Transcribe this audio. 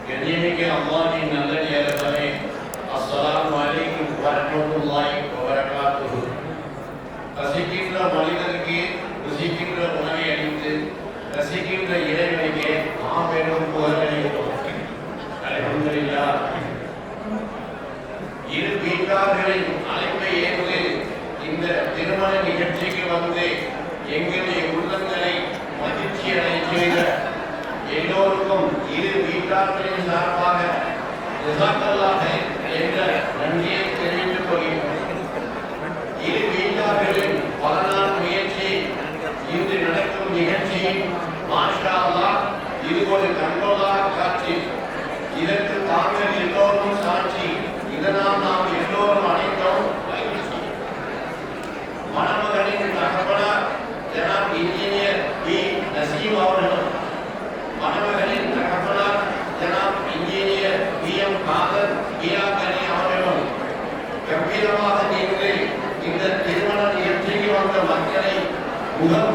கண்ணியமிக்க அல்லாஹ்வின் நல்லடியார்களே, அஸ்ஸலாமு அலைக்கும் வரஹ்மத்துல்லாஹி வபரகாத்துஹு. ரசிக்கின்ற மனிதனுக்கு ருசிக்கின்ற உணவை அளித்து ரசிக்கின்ற இறைவனுக்கு மாபெரும் புகழளித்தோம். அல்ஹம்துலில்லாஹ். இரு வீட்டார்களின் அழைப்பை ஏற்று இந்த திருமண நிகழ்ச்சிக்கு வந்து எங்களுடைய உள்ளங்களை மகிழ்ச்சி அடைய செய்த எல்லோருக்கும் இரு வீட்டார்களின் சார்பாக ஜஸாக்கல்லாஹ் என்ற நன்றியை தெரிவித்துக் கொள்கிறோம். இரு வீட்டார்களின் பல நாள் முயற்சி இன்று நடக்கும் நிகழ்ச்சி மாஷா அல்லாஹ் இது ஒரு கண்கொள்ளா காட்சி. இதற்கு தாங்கள் எல்லோரும் சாட்சி. இதனால் நாம் எல்லோரும் அனைத்தோம் மணமகனின் தகப்பனார் ஜனாப் இன்ஜினியர் பி நசீம் அவர்களும் மணமகனின் தகப்பனார் ஜனாப் இன்ஜினியர் பி எம் காதர் கியாகனி அவர்களும் கம்பீரமாக நின்று இந்த திருமண நிகழ்ச்சிக்கு வந்த மக்களை முகம்